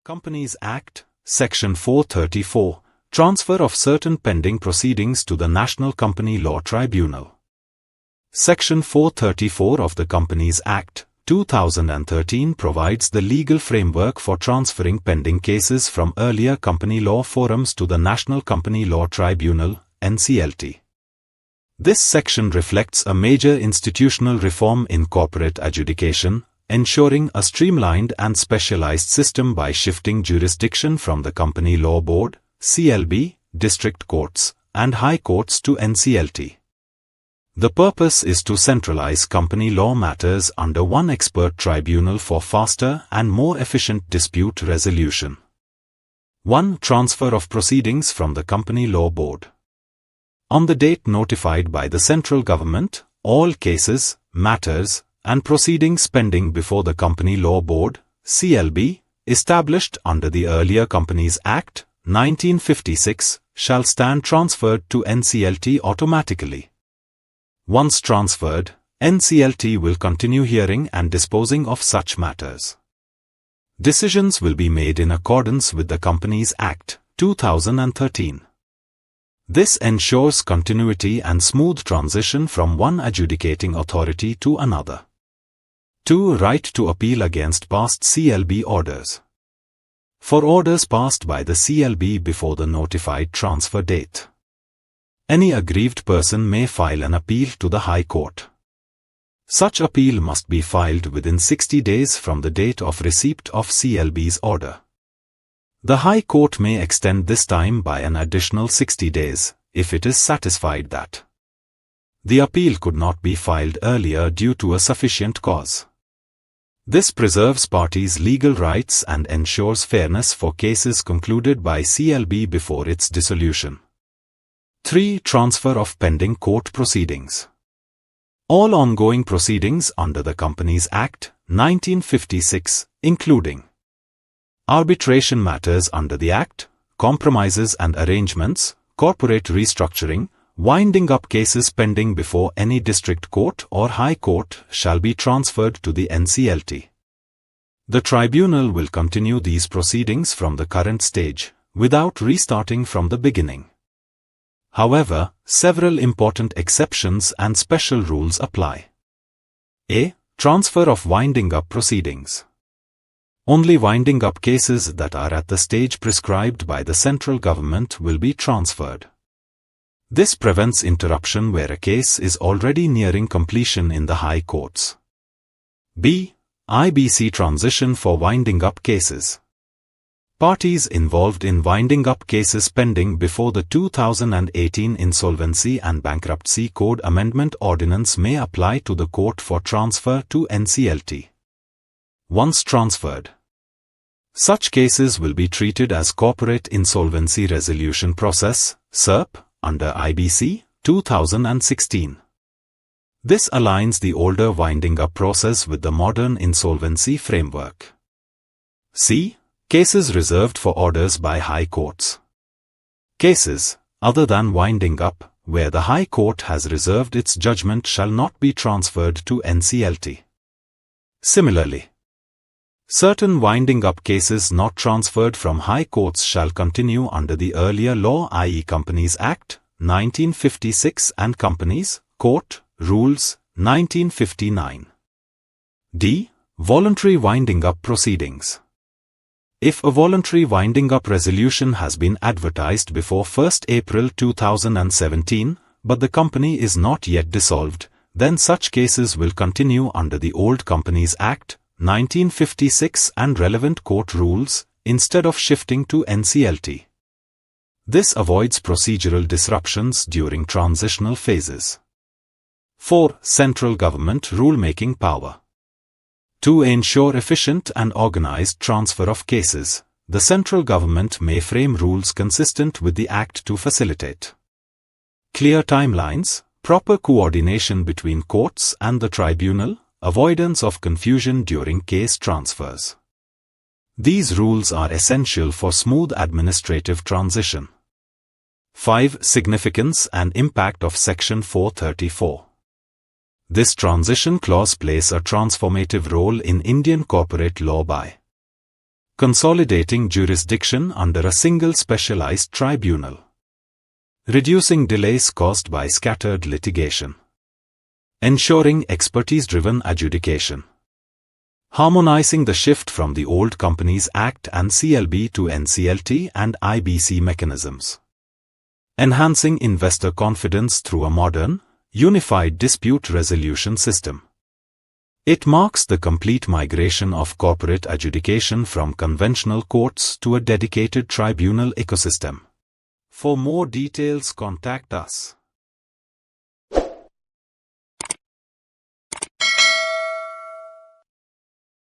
Companies Act, Section 434, Transfer of certain pending proceedings to the National Company Law Tribunal. Section 434 of the Companies Act, 2013 provides the legal framework for transferring pending cases from earlier company law forums to the National Company Law Tribunal, NCLT. This section reflects a major institutional reform in corporate adjudication, ensuring a streamlined and specialized system by shifting jurisdiction from the Company Law Board, CLB, district courts, and high courts to NCLT. The purpose is to centralize company law matters under one expert tribunal for faster and more efficient dispute resolution. 1. Transfer of proceedings from the Company Law Board. On the date notified by the central government, all cases, matters, and proceedings pending before the Company Law Board, CLB, established under the earlier Companies Act, 1956, shall stand transferred to NCLT automatically. Once transferred, NCLT will continue hearing and disposing of such matters. Decisions will be made in accordance with the Companies Act, 2013. This ensures continuity and smooth transition from one adjudicating authority to another. 2. Right to appeal against past CLB orders. For orders passed by the CLB before the notified transfer date, any aggrieved person may file an appeal to the High Court. Such appeal must be filed within 60 days from the date of receipt of CLB's order. The High Court may extend this time by an additional 60 days, if it is satisfied that the appeal could not be filed earlier due to a sufficient cause. This preserves parties' legal rights and ensures fairness for cases concluded by CLB before its dissolution. 3. Transfer of pending court proceedings. All ongoing proceedings under the Companies Act, 1956, including arbitration matters under the Act, compromises and arrangements, corporate restructuring, winding up cases pending before any district court or high court shall be transferred to the NCLT. The tribunal will continue these proceedings from the current stage, without restarting from the beginning. However, several important exceptions and special rules apply. A. Transfer of winding up proceedings. Only winding up cases that are at the stage prescribed by the central government will be transferred. This prevents interruption where a case is already nearing completion in the high courts. B. IBC transition for winding up cases. Parties involved in winding up cases pending before the 2018 Insolvency and Bankruptcy Code Amendment Ordinance may apply to the court for transfer to NCLT. Once transferred, such cases will be treated as Corporate Insolvency Resolution Process, CIRP, under IBC, 2016. This aligns the older winding up process with the modern insolvency framework. C. Cases reserved for orders by high courts. Cases, other than winding up, where the High Court has reserved its judgment shall not be transferred to NCLT. Similarly, certain winding up cases not transferred from high courts shall continue under the earlier law, i.e. Companies Act, 1956 and Companies, Court, Rules, 1959. D. Voluntary winding up proceedings. If a voluntary winding up resolution has been advertised before 1 April 2017, but the company is not yet dissolved, then such cases will continue under the old Companies Act, 1956 and relevant court rules, instead of shifting to NCLT. This avoids procedural disruptions during transitional phases. 4. Central government rulemaking power. To ensure efficient and organized transfer of cases, the central government may frame rules consistent with the Act to facilitate clear timelines, proper coordination between courts and the tribunal, avoidance of confusion during case transfers. These rules are essential for smooth administrative transition. 5. Significance and impact of Section 434. This transition clause plays a transformative role in Indian corporate law by consolidating jurisdiction under a single specialized tribunal, reducing delays caused by scattered litigation, ensuring expertise-driven adjudication, harmonizing the shift from the old Companies Act and CLB to NCLT and IBC mechanisms, enhancing investor confidence through a modern, unified dispute resolution system. It marks the complete migration of corporate adjudication from conventional courts to a dedicated tribunal ecosystem. For more details, contact us.